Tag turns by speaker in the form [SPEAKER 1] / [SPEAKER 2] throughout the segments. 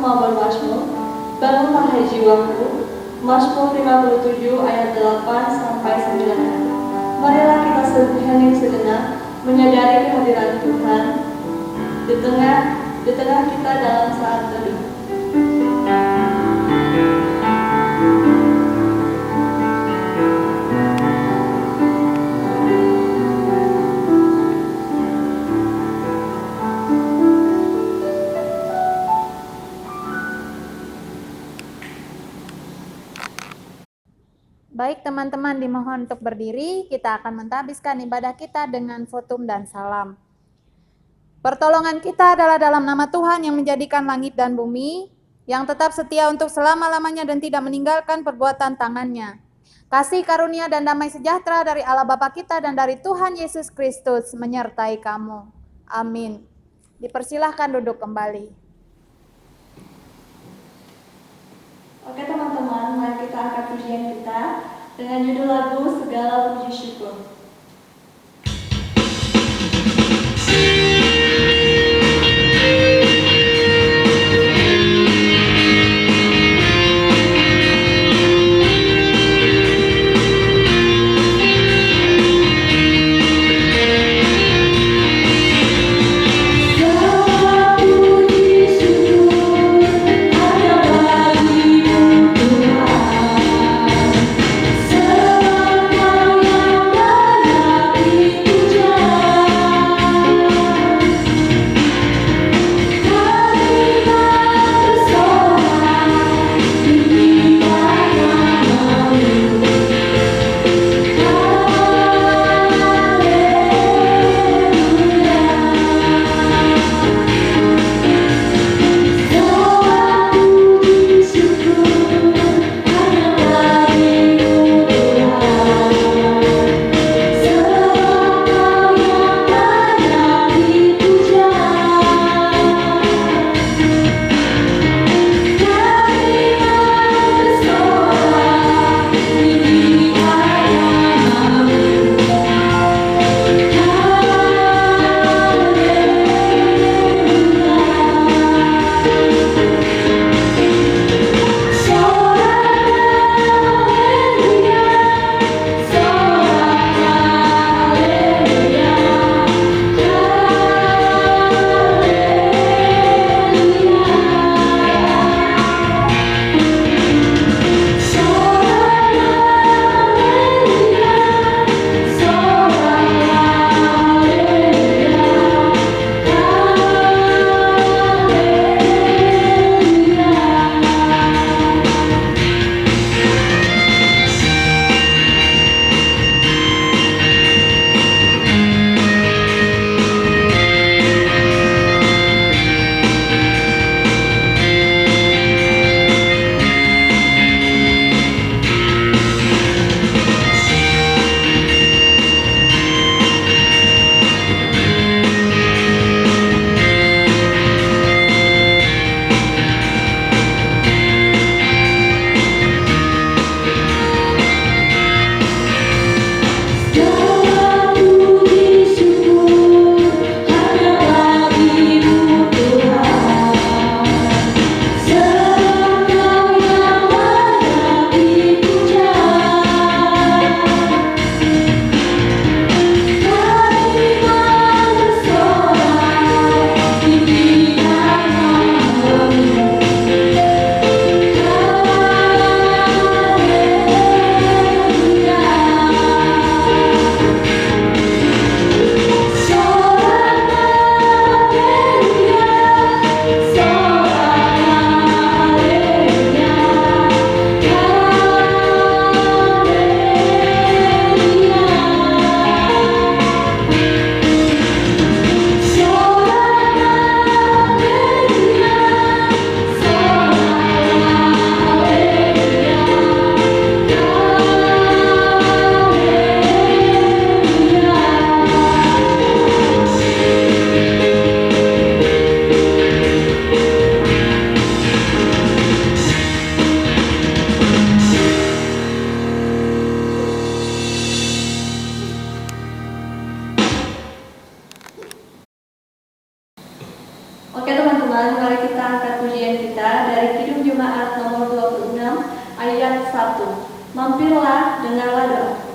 [SPEAKER 1] mau bermazmur, bangunlah hai jiwaku. Mazmur 57 ayat 8 sampai 9. Marilah kita hening sejenak, menyadari kehadiran Tuhan di tengah kita dalam saat teduh.
[SPEAKER 2] Baik teman-teman, dimohon untuk berdiri, kita akan mentahbiskan ibadah kita dengan votum dan salam. Pertolongan kita adalah dalam nama Tuhan yang menjadikan langit dan bumi, yang tetap setia untuk selama-lamanya dan tidak meninggalkan perbuatan tangannya. Kasih karunia dan damai sejahtera dari Allah Bapa kita dan dari Tuhan Yesus Kristus menyertai kamu. Amin. Dipersilahkan duduk kembali.
[SPEAKER 1] Oke teman-teman, mari kita angkat pujian kita dengan judul lagu Segala Puji Syukur.
[SPEAKER 3] Segala
[SPEAKER 1] pujian kita dari Kidung Jemaat nomor 26 ayat 1. Mampirlah, dengarlah doaku.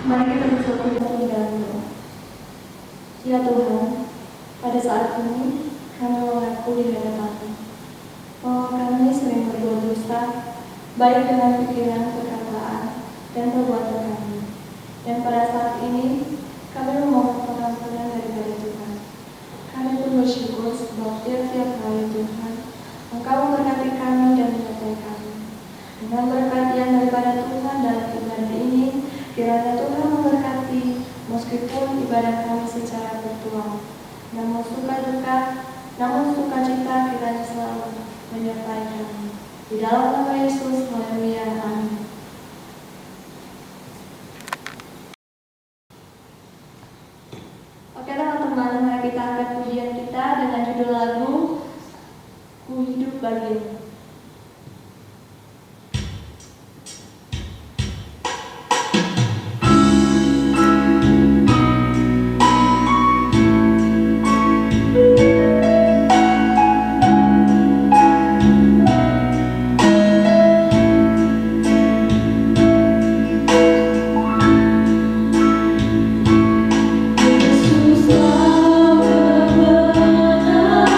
[SPEAKER 1] Mari kita bersatu dalam doa. Ya Tuhan, pada saat ini kami mengaku di hadapan-Mu bahwa kami sering berbuat dosa, baik dengan pikiran, perkataan, dan perbuatan kami. Dan pada saat ini kami memohon pengampunan daripada Tuhan. Kami pun bersyukur sebab tiap-tiap hari Tuhan, Engkau memberkati kami dan menyertai kami. Dengan berkat yang daripada Tuhan dalam ibadah ini, kiranya Tuhan memberkati meskipun ibadah kami secara virtual. Namun sukacita kiranya selalu menyertai kami. Di dalam nama Yesus, haleluya, amin. Oke teman-teman, mari kita angkat pujian kita dengan judul lagu Ku Hidup Bagimu.
[SPEAKER 3] Yesuslah kebenaran.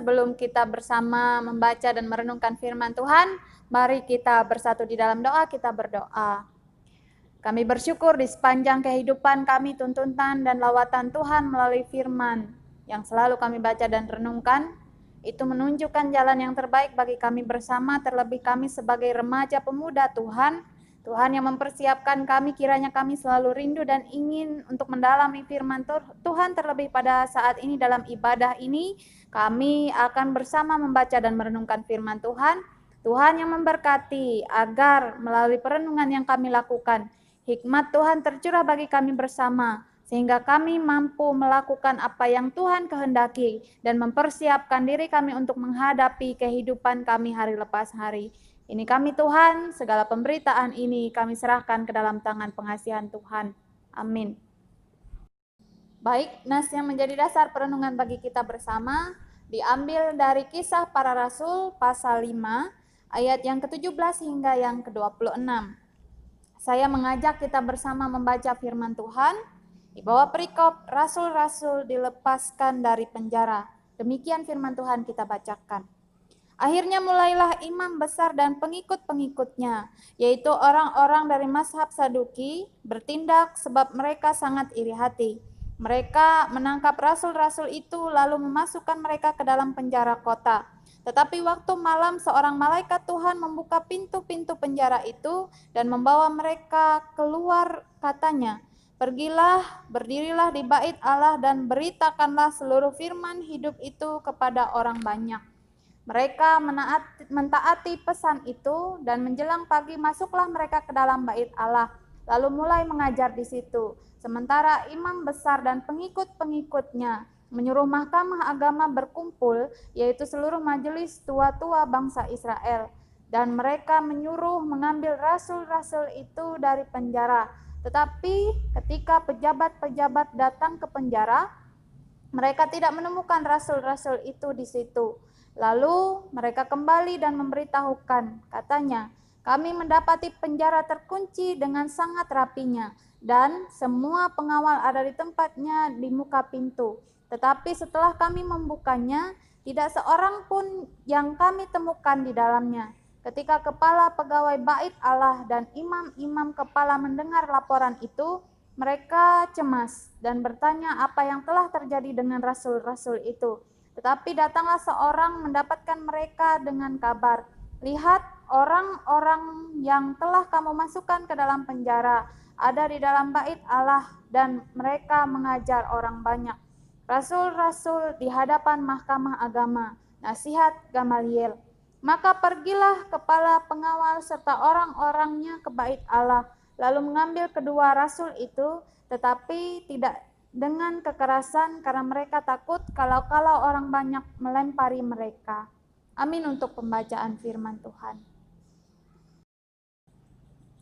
[SPEAKER 2] sebelum kita bersama membaca dan merenungkan firman Tuhan, mari kita bersatu di dalam doa, kita berdoa. Kami bersyukur di sepanjang kehidupan kami tuntunan dan lawatan Tuhan melalui firman yang selalu kami baca dan renungkan. Itu menunjukkan jalan yang terbaik bagi kami bersama, terlebih kami sebagai remaja pemuda Tuhan. Tuhan yang mempersiapkan kami, kiranya kami selalu rindu dan ingin untuk mendalami firman Tuhan, terlebih pada saat ini dalam ibadah ini. Kami akan bersama membaca dan merenungkan firman Tuhan. Tuhan yang memberkati agar melalui perenungan yang kami lakukan, hikmat Tuhan tercurah bagi kami bersama, sehingga kami mampu melakukan apa yang Tuhan kehendaki dan mempersiapkan diri kami untuk menghadapi kehidupan kami hari lepas hari. Ini kami Tuhan, segala pemberitaan ini kami serahkan ke dalam tangan pengasihan Tuhan. Amin. Baik, nas yang menjadi dasar perenungan bagi kita bersama diambil dari Kisah Para Rasul pasal 5 ayat yang ke-17 hingga yang ke-26. Saya mengajak kita bersama membaca firman Tuhan. Di bawah perikop, rasul-rasul dilepaskan dari penjara. Demikian firman Tuhan kita bacakan. Akhirnya mulailah imam besar dan pengikut-pengikutnya, yaitu orang-orang dari mazhab Saduki, bertindak sebab mereka sangat iri hati. Mereka menangkap rasul-rasul itu lalu memasukkan mereka ke dalam penjara kota. Tetapi waktu malam seorang malaikat Tuhan membuka pintu-pintu penjara itu dan membawa mereka keluar, katanya, "Pergilah, berdirilah di bait Allah dan beritakanlah seluruh firman hidup itu kepada orang banyak." Mereka mentaati pesan itu dan menjelang pagi masuklah mereka ke dalam bait Allah, lalu mulai mengajar di situ. Sementara imam besar dan pengikut-pengikutnya menyuruh mahkamah agama berkumpul, yaitu seluruh majelis tua-tua bangsa Israel, dan mereka menyuruh mengambil rasul-rasul itu dari penjara. Tetapi ketika pejabat-pejabat datang ke penjara, mereka tidak menemukan rasul-rasul itu di situ. Lalu mereka kembali dan memberitahukan, katanya, "Kami mendapati penjara terkunci dengan sangat rapinya, dan semua pengawal ada di tempatnya di muka pintu. Tetapi setelah kami membukanya, tidak seorang pun yang kami temukan di dalamnya." Ketika kepala pegawai bait Allah dan imam-imam kepala mendengar laporan itu, mereka cemas dan bertanya apa yang telah terjadi dengan rasul-rasul itu. Tetapi datanglah seorang mendapatkan mereka dengan kabar, "Lihat, orang-orang yang telah kamu masukkan ke dalam penjara ada di dalam bait Allah dan mereka mengajar orang banyak." Rasul-rasul di hadapan mahkamah agama, nasihat Gamaliel. Maka pergilah kepala pengawal serta orang-orangnya ke bait Allah, lalu mengambil kedua rasul itu, tetapi tidak dengan kekerasan karena mereka takut kalau-kalau orang banyak melempari mereka. Amin untuk pembacaan firman Tuhan.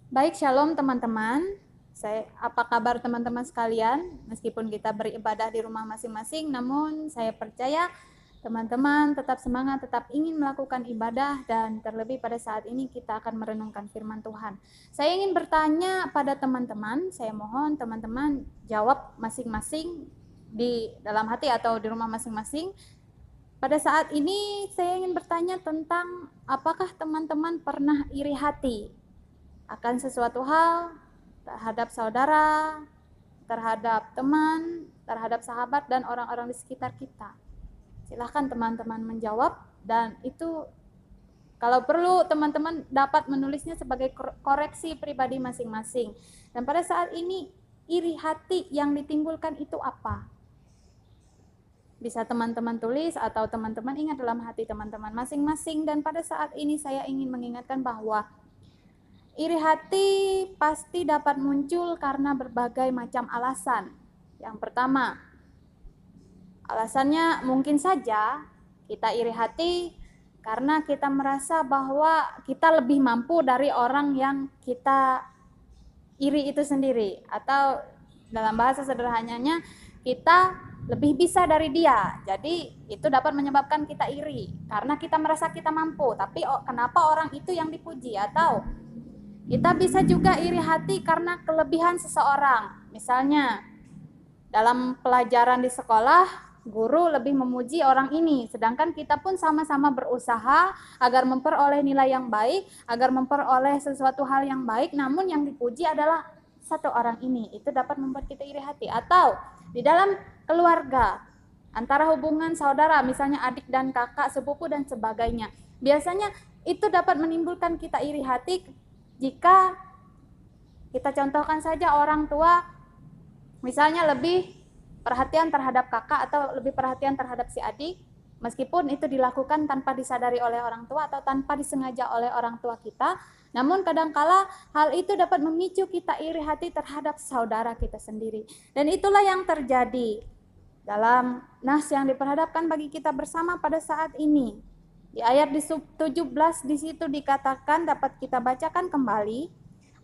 [SPEAKER 2] Baik, shalom teman-teman. Apa kabar teman-teman sekalian? Meskipun kita beribadah di rumah masing-masing, namun saya percaya teman-teman tetap semangat, tetap ingin melakukan ibadah, dan terlebih pada saat ini kita akan merenungkan firman Tuhan. Saya ingin bertanya pada teman-teman, saya mohon teman-teman jawab masing-masing di dalam hati atau di rumah masing-masing. Pada saat ini saya ingin bertanya tentang apakah teman-teman pernah iri hati akan sesuatu hal, terhadap saudara, terhadap teman, terhadap sahabat, dan orang-orang di sekitar kita. Silahkan teman-teman menjawab, dan itu kalau perlu teman-teman dapat menulisnya sebagai koreksi pribadi masing-masing. Dan pada saat ini iri hati yang ditimbulkan itu apa? Bisa teman-teman tulis atau teman-teman ingat dalam hati teman-teman masing-masing. Dan pada saat ini saya ingin mengingatkan bahwa iri hati pasti dapat muncul karena berbagai macam alasan. Yang pertama, alasannya mungkin saja kita iri hati karena kita merasa bahwa kita lebih mampu dari orang yang kita iri itu sendiri, atau dalam bahasa sederhananya kita lebih bisa dari dia. Jadi itu dapat menyebabkan kita iri karena kita merasa kita mampu, tapi kenapa orang itu yang dipuji? Atau kita bisa juga iri hati karena kelebihan seseorang. Misalnya dalam pelajaran di sekolah, guru lebih memuji orang ini, sedangkan kita pun sama-sama berusaha agar memperoleh nilai yang baik, agar memperoleh sesuatu hal yang baik, namun yang dipuji adalah satu orang ini. Itu dapat membuat kita iri hati. Atau di dalam keluarga, antara hubungan saudara, misalnya adik dan kakak, sepupu dan sebagainya, biasanya itu dapat menimbulkan kita iri hati jika kita contohkan saja orang tua misalnya lebih perhatian terhadap kakak atau lebih perhatian terhadap si adik, meskipun itu dilakukan tanpa disadari oleh orang tua atau tanpa disengaja oleh orang tua kita, namun kadangkala hal itu dapat memicu kita iri hati terhadap saudara kita sendiri. Dan itulah yang terjadi dalam nas yang diperhadapkan bagi kita bersama pada saat ini. Di ayat 17 di situ dikatakan, dapat kita bacakan kembali.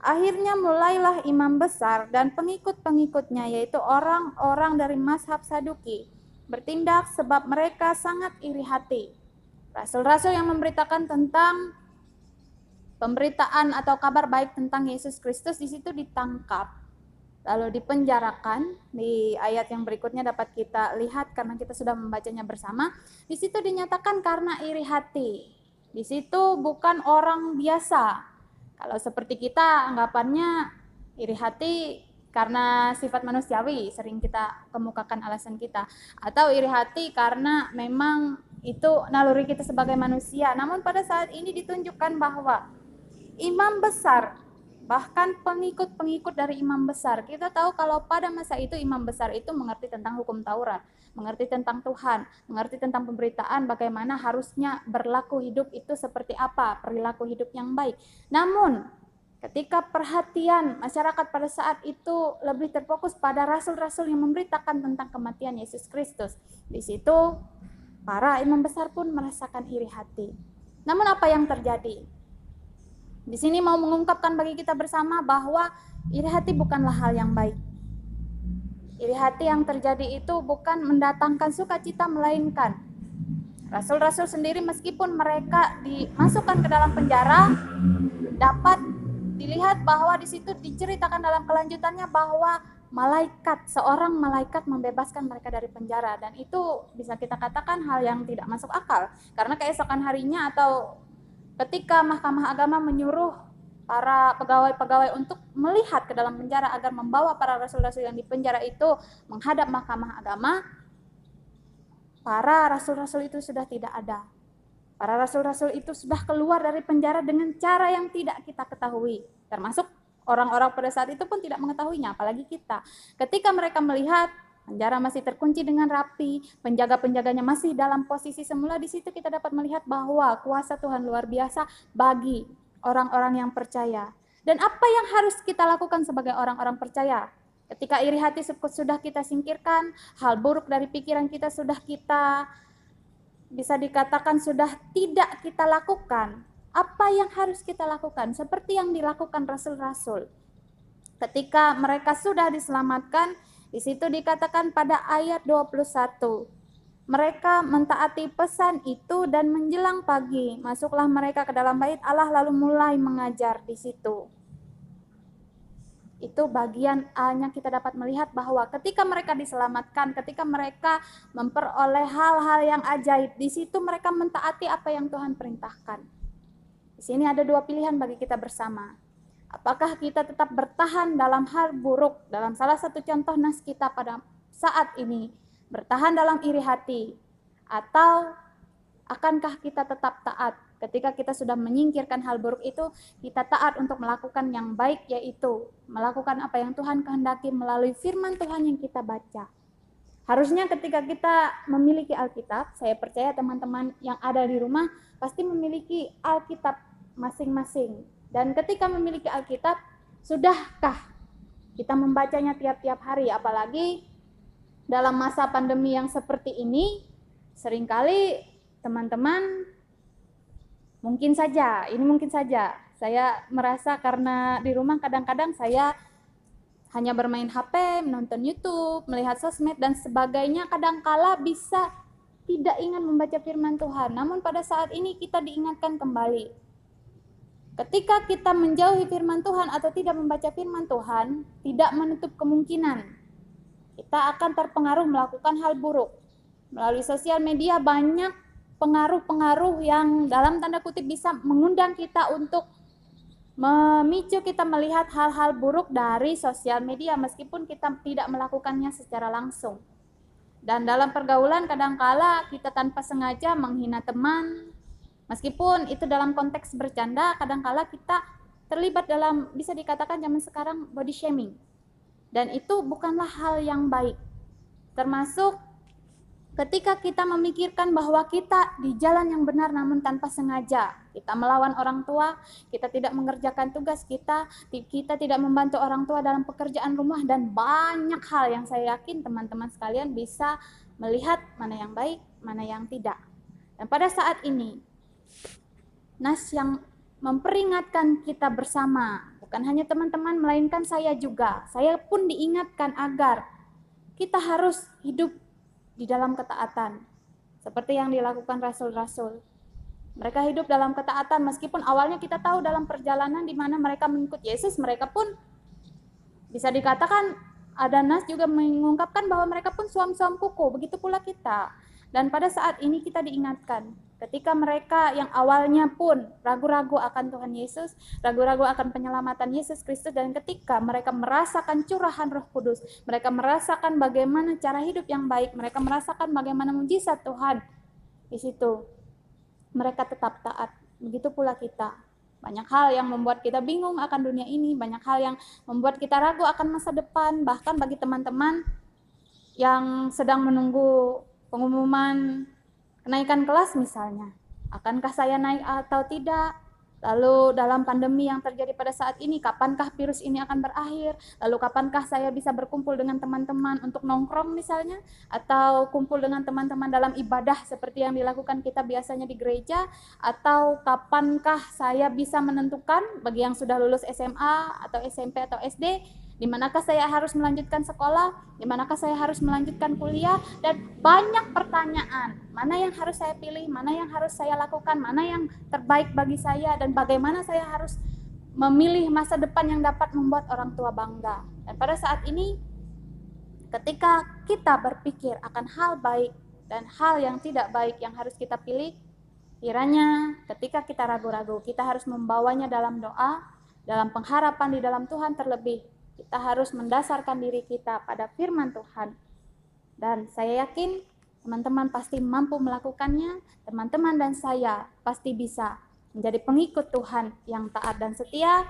[SPEAKER 2] Akhirnya mulailah imam besar dan pengikut-pengikutnya, yaitu orang-orang dari mazhab Saduki, bertindak sebab mereka sangat iri hati. Rasul-rasul yang memberitakan tentang pemberitaan atau kabar baik tentang Yesus Kristus di situ ditangkap, lalu dipenjarakan. Di ayat yang berikutnya dapat kita lihat karena kita sudah membacanya bersama. Di situ dinyatakan karena iri hati. Di situ bukan orang biasa. Kalau seperti kita, anggapannya iri hati karena sifat manusiawi, sering kita kemukakan alasan kita. Atau iri hati karena memang itu naluri kita sebagai manusia. Namun pada saat ini ditunjukkan bahwa imam besar, bahkan pengikut-pengikut dari imam besar, kita tahu kalau pada masa itu imam besar itu mengerti tentang hukum Taurat, mengerti tentang Tuhan, mengerti tentang pemberitaan bagaimana harusnya berlaku hidup itu seperti apa, perilaku hidup yang baik. Namun ketika perhatian masyarakat pada saat itu lebih terfokus pada rasul-rasul yang memberitakan tentang kematian Yesus Kristus, di situ para imam besar pun merasakan iri hati. Namun apa yang terjadi? Di sini mau mengungkapkan bagi kita bersama bahwa iri hati bukanlah hal yang baik. Iri hati yang terjadi itu bukan mendatangkan sukacita, melainkan rasul-rasul sendiri meskipun mereka dimasukkan ke dalam penjara, dapat dilihat bahwa di situ diceritakan dalam kelanjutannya bahwa seorang malaikat membebaskan mereka dari penjara, dan itu bisa kita katakan hal yang tidak masuk akal, karena keesokan harinya atau ketika Mahkamah Agama menyuruh para pegawai-pegawai untuk melihat ke dalam penjara agar membawa para rasul-rasul yang di penjara itu menghadap Mahkamah Agama, para rasul-rasul itu sudah tidak ada. Para rasul-rasul itu sudah keluar dari penjara dengan cara yang tidak kita ketahui. Termasuk orang-orang pada saat itu pun tidak mengetahuinya, apalagi kita. Ketika mereka melihat penjara masih terkunci dengan rapi, penjaga-penjaganya masih dalam posisi semula, di situ kita dapat melihat bahwa kuasa Tuhan luar biasa bagi orang-orang yang percaya. Dan apa yang harus kita lakukan sebagai orang-orang percaya? Ketika iri hati sudah kita singkirkan, hal buruk dari pikiran kita sudah kita, bisa dikatakan sudah tidak kita lakukan. Apa yang harus kita lakukan? Seperti yang dilakukan rasul-rasul. Ketika mereka sudah diselamatkan, di situ dikatakan pada ayat 21. Mereka mentaati pesan itu dan menjelang pagi masuklah mereka ke dalam bait Allah lalu mulai mengajar di situ. Itu bagian A-nya kita dapat melihat bahwa ketika mereka diselamatkan, ketika mereka memperoleh hal-hal yang ajaib, di situ mereka mentaati apa yang Tuhan perintahkan. Di sini ada dua pilihan bagi kita bersama. Apakah kita tetap bertahan dalam hal buruk, dalam salah satu contoh nas kita pada saat ini, bertahan dalam iri hati, atau akankah kita tetap taat ketika kita sudah menyingkirkan hal buruk itu, kita taat untuk melakukan yang baik, yaitu melakukan apa yang Tuhan kehendaki melalui firman Tuhan yang kita baca. Harusnya ketika kita memiliki Alkitab, saya percaya teman-teman yang ada di rumah pasti memiliki Alkitab masing-masing. Dan ketika memiliki Alkitab, sudahkah kita membacanya tiap-tiap hari? Apalagi dalam masa pandemi yang seperti ini, seringkali teman-teman mungkin saja saya merasa karena di rumah kadang-kadang saya hanya bermain HP, menonton YouTube, melihat sosmed dan sebagainya, kadangkala bisa tidak ingat membaca firman Tuhan. Namun pada saat ini kita diingatkan kembali. Ketika kita menjauhi firman Tuhan atau tidak membaca firman Tuhan, tidak menutup kemungkinan kita akan terpengaruh melakukan hal buruk. Melalui sosial media banyak pengaruh-pengaruh yang dalam tanda kutip bisa mengundang kita untuk memicu kita melihat hal-hal buruk dari sosial media meskipun kita tidak melakukannya secara langsung. Dan dalam pergaulan kadangkala kita tanpa sengaja menghina teman, meskipun itu dalam konteks bercanda, kadangkala kita terlibat dalam, bisa dikatakan zaman sekarang, body shaming. Dan itu bukanlah hal yang baik. Termasuk ketika kita memikirkan bahwa kita di jalan yang benar namun tanpa sengaja, kita melawan orang tua, kita tidak mengerjakan tugas kita tidak membantu orang tua dalam pekerjaan rumah, dan banyak hal yang saya yakin teman-teman sekalian bisa melihat mana yang baik, mana yang tidak. Dan pada saat ini, Nas yang memperingatkan kita bersama, bukan hanya teman-teman, melainkan saya juga. Saya pun diingatkan agar kita harus hidup di dalam ketaatan, seperti yang dilakukan rasul-rasul. Mereka hidup dalam ketaatan meskipun awalnya kita tahu dalam perjalanan di mana mereka mengikut Yesus, mereka pun bisa dikatakan, ada Nas juga mengungkapkan bahwa mereka pun suam-suam kuku, begitu pula kita. Dan pada saat ini kita diingatkan, ketika mereka yang awalnya pun ragu-ragu akan Tuhan Yesus, ragu-ragu akan penyelamatan Yesus Kristus, dan ketika mereka merasakan curahan Roh Kudus, mereka merasakan bagaimana cara hidup yang baik, mereka merasakan bagaimana mujizat Tuhan, di situ mereka tetap taat. Begitu pula kita. Banyak hal yang membuat kita bingung akan dunia ini, banyak hal yang membuat kita ragu akan masa depan, bahkan bagi teman-teman yang sedang menunggu pengumuman kenaikan kelas misalnya, akankah saya naik atau tidak? Lalu dalam pandemi yang terjadi pada saat ini, kapankah virus ini akan berakhir? Lalu kapankah saya bisa berkumpul dengan teman-teman untuk nongkrong misalnya, atau kumpul dengan teman-teman dalam ibadah seperti yang dilakukan kita biasanya di gereja? Atau kapankah saya bisa menentukan bagi yang sudah lulus SMA atau SMP atau SD, di manakah saya harus melanjutkan sekolah, di manakah saya harus melanjutkan kuliah, dan banyak pertanyaan. Mana yang harus saya pilih, mana yang harus saya lakukan, mana yang terbaik bagi saya, dan bagaimana saya harus memilih masa depan yang dapat membuat orang tua bangga. Dan pada saat ini, ketika kita berpikir akan hal baik dan hal yang tidak baik yang harus kita pilih, kiranya ketika kita ragu-ragu, kita harus membawanya dalam doa, dalam pengharapan di dalam Tuhan. Terlebih kita harus mendasarkan diri kita pada firman Tuhan. Dan saya yakin teman-teman pasti mampu melakukannya. Teman-teman dan saya pasti bisa menjadi pengikut Tuhan yang taat dan setia.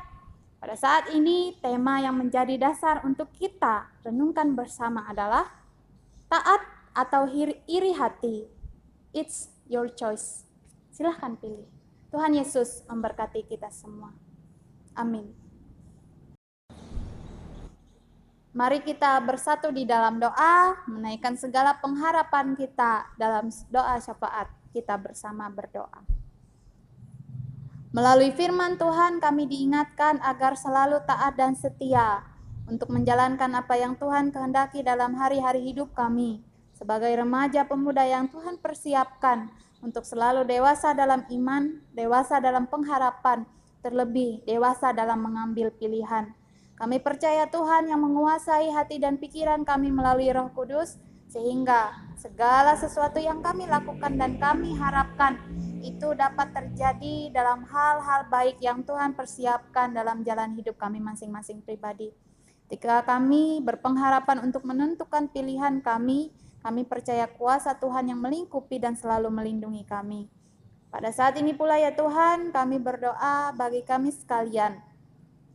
[SPEAKER 2] Pada saat ini, tema yang menjadi dasar untuk kita renungkan bersama adalah taat atau iri hati. It's your choice. Silahkan pilih. Tuhan Yesus memberkati kita semua. Amin. Mari kita bersatu di dalam doa, menaikkan segala pengharapan kita dalam doa syafaat. Kita bersama berdoa. Melalui firman Tuhan kami diingatkan agar selalu taat dan setia untuk menjalankan apa yang Tuhan kehendaki dalam hari-hari hidup kami. Sebagai remaja pemuda yang Tuhan persiapkan untuk selalu dewasa dalam iman, dewasa dalam pengharapan, terlebih dewasa dalam mengambil pilihan. Kami percaya Tuhan yang menguasai hati dan pikiran kami melalui Roh Kudus, sehingga segala sesuatu yang kami lakukan dan kami harapkan itu dapat terjadi dalam hal-hal baik yang Tuhan persiapkan dalam jalan hidup kami masing-masing pribadi. Ketika kami berpengharapan untuk menentukan pilihan kami percaya kuasa Tuhan yang melingkupi dan selalu melindungi kami. Pada saat ini pula ya Tuhan, kami berdoa bagi kami sekalian,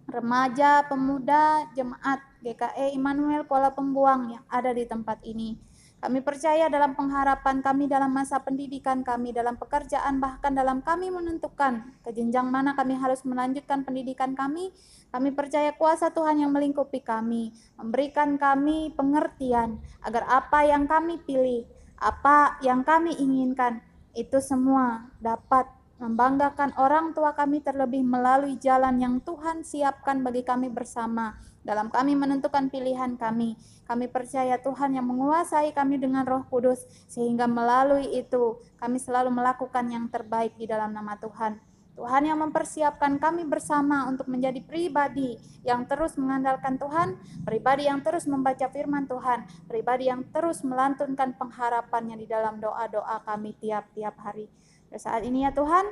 [SPEAKER 2] remaja, pemuda, jemaat GKE Immanuel Kuala Pembuang yang ada di tempat ini. Kami percaya dalam pengharapan kami, dalam masa pendidikan kami, dalam pekerjaan, bahkan dalam kami menentukan ke jenjang mana kami harus melanjutkan pendidikan kami. Kami percaya kuasa Tuhan yang melingkupi kami, memberikan kami pengertian agar apa yang kami pilih, apa yang kami inginkan, itu semua dapat membanggakan orang tua kami, terlebih melalui jalan yang Tuhan siapkan bagi kami bersama dalam kami menentukan pilihan kami. Kami percaya Tuhan yang menguasai kami dengan Roh Kudus, sehingga melalui itu kami selalu melakukan yang terbaik di dalam nama Tuhan. Tuhan yang mempersiapkan kami bersama untuk menjadi pribadi yang terus mengandalkan Tuhan, pribadi yang terus membaca firman Tuhan, pribadi yang terus melantunkan pengharapannya di dalam doa-doa kami tiap-tiap hari. Pada saat ini ya Tuhan,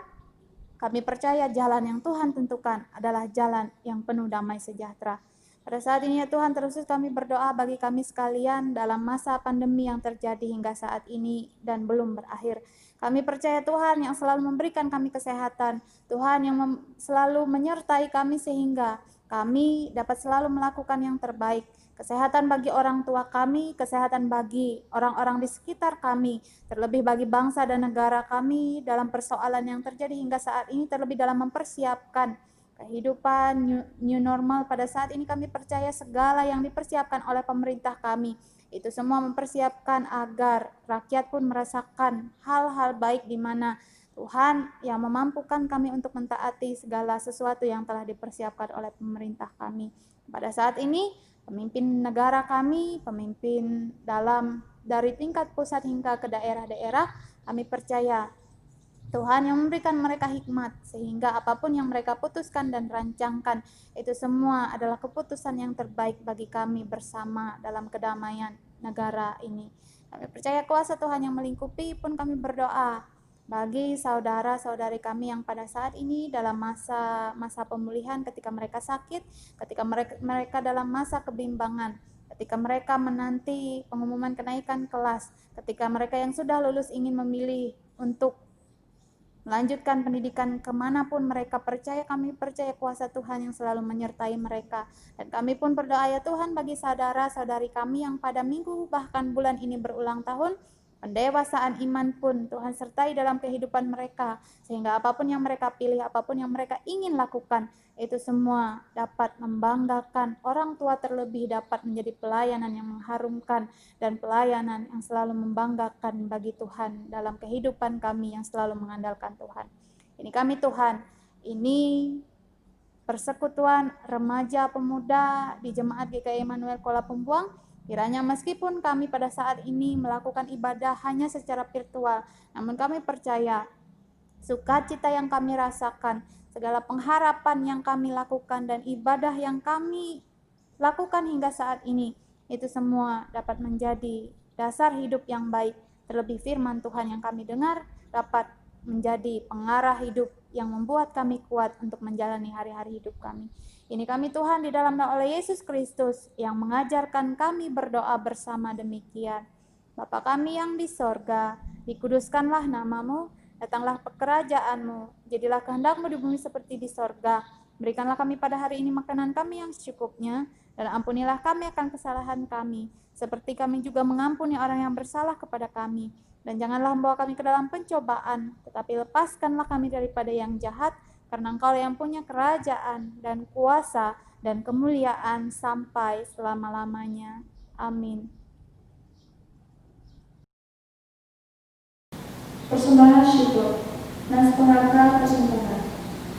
[SPEAKER 2] kami percaya jalan yang Tuhan tentukan adalah jalan yang penuh damai sejahtera. Pada saat ini ya Tuhan, terus kami berdoa bagi kami sekalian dalam masa pandemi yang terjadi hingga saat ini dan belum berakhir. Kami percaya Tuhan yang selalu memberikan kami kesehatan, Tuhan yang selalu menyertai kami sehingga kami dapat selalu melakukan yang terbaik. Kesehatan bagi orang tua kami, kesehatan bagi orang-orang di sekitar kami, terlebih bagi bangsa dan negara kami dalam persoalan yang terjadi hingga saat ini, terlebih dalam mempersiapkan kehidupan new normal. Pada saat ini kami percaya segala yang dipersiapkan oleh pemerintah kami, itu semua mempersiapkan agar rakyat pun merasakan hal-hal baik di mana Tuhan yang memampukan kami untuk mentaati segala sesuatu yang telah dipersiapkan oleh pemerintah kami. Pada saat ini, pemimpin negara kami, pemimpin dari tingkat pusat hingga ke daerah-daerah, kami percaya Tuhan yang memberikan mereka hikmat sehingga apapun yang mereka putuskan dan rancangkan itu semua adalah keputusan yang terbaik bagi kami bersama dalam kedamaian negara ini. Kami percaya kuasa Tuhan yang melingkupi pun kami berdoa bagi saudara-saudari kami yang pada saat ini dalam masa pemulihan, ketika mereka sakit, ketika mereka dalam masa kebimbangan, ketika mereka menanti pengumuman kenaikan kelas, ketika mereka yang sudah lulus ingin memilih untuk melanjutkan pendidikan kemanapun mereka percaya, kami percaya kuasa Tuhan yang selalu menyertai mereka. Dan kami pun berdoa ya Tuhan bagi saudara-saudari kami yang pada minggu bahkan bulan ini berulang tahun, pendewasaan iman pun Tuhan sertai dalam kehidupan mereka, sehingga apapun yang mereka pilih, apapun yang mereka ingin lakukan, itu semua dapat membanggakan orang tua, terlebih dapat menjadi pelayanan yang mengharumkan dan pelayanan yang selalu membanggakan bagi Tuhan dalam kehidupan kami yang selalu mengandalkan Tuhan. Ini kami Tuhan, ini persekutuan remaja pemuda di Jemaat GKI Immanuel Kuala Pembuang. Kiranya meskipun kami pada saat ini melakukan ibadah hanya secara virtual, namun kami percaya sukacita yang kami rasakan, segala pengharapan yang kami lakukan dan ibadah yang kami lakukan hingga saat ini, itu semua dapat menjadi dasar hidup yang baik. Terlebih firman Tuhan yang kami dengar dapat menjadi pengarah hidup yang membuat kami kuat untuk menjalani hari-hari hidup kami. Ini kami Tuhan di dalam nama oleh Yesus Kristus yang mengajarkan kami berdoa bersama demikian. Bapa kami yang di sorga, dikuduskanlah namamu, datanglah kerajaanmu, jadilah kehendak-Mu di bumi seperti di sorga. Berikanlah kami pada hari ini makanan kami yang secukupnya, dan ampunilah kami akan kesalahan kami, seperti kami juga mengampuni orang yang bersalah kepada kami. Dan janganlah membawa kami ke dalam pencobaan, tetapi lepaskanlah kami daripada yang jahat, karena Engkau yang punya kerajaan dan kuasa dan kemuliaan sampai selama-lamanya. Amin.
[SPEAKER 1] Persembahan syukur. Nas pengantar persembahan.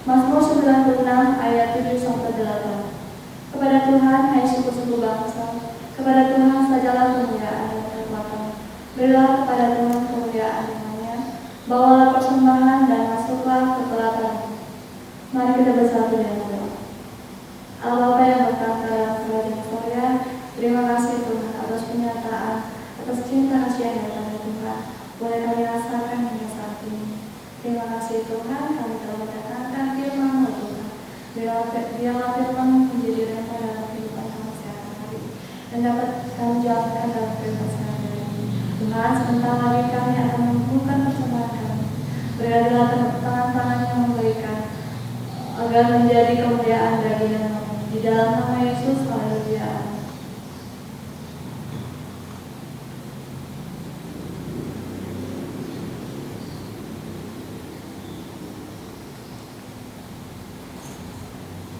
[SPEAKER 1] Mazmur 96 ayat 7-8. Kepada Tuhan hai suku-suku bangsa, kepada Tuhan sajalah kemuliaan dan kekuatan. Berilah kepada Tuhan kemuliaan namanya, bawalah persembahan dan masuklah ke telaga. Mari kita bersatu dengan doa. Allah Bapa yang bertata dalam kerajaan sorga, terima kasih Tuhan atas penyataan, atas cinta kasih yang datang Tuhan, boleh kami rasakan hingga saat ini. Terima kasih Tuhan, kami telah mendengarkan firman-Mu Tuhan. Biarlah firman menjadi rema dalam kehidupan kami sehari-hari dan dapat kami jalankan dalam kehidupan sehari-hari. Tuhan, sebentar lagi kami akan mengumpulkan persembahan kami. Berilah tangan-tangan yang memberikan agar menjadi kemuliaan bagi nama-Mu. Di dalam nama Yesus, haleluya.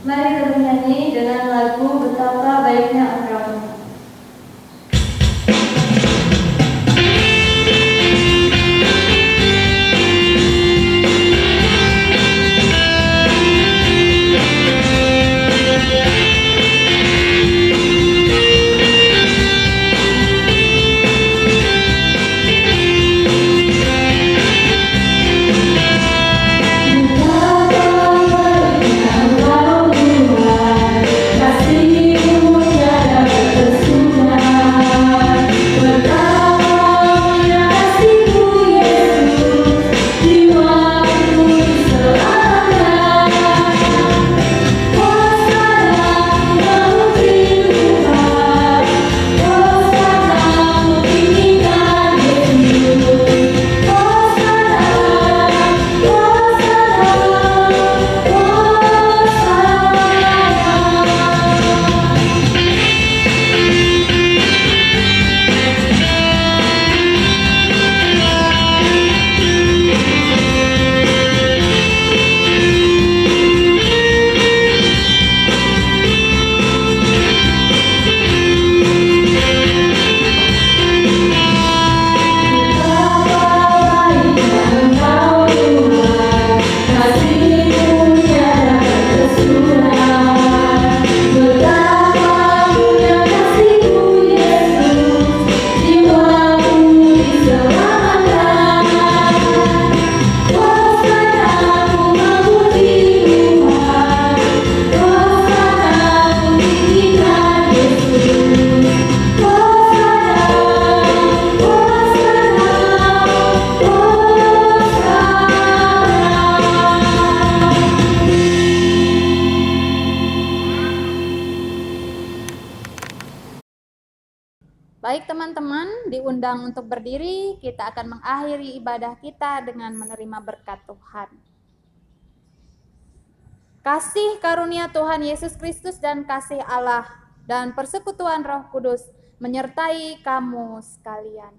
[SPEAKER 1] Mari kita bernyanyi dengan lagu Betapa Baiknya Engkau.
[SPEAKER 3] Betapa
[SPEAKER 2] Baik teman-teman, diundang untuk berdiri, kita akan mengakhiri ibadah kita dengan menerima berkat Tuhan. Kasih karunia Tuhan Yesus Kristus dan kasih Allah dan persekutuan Roh Kudus menyertai kamu sekalian.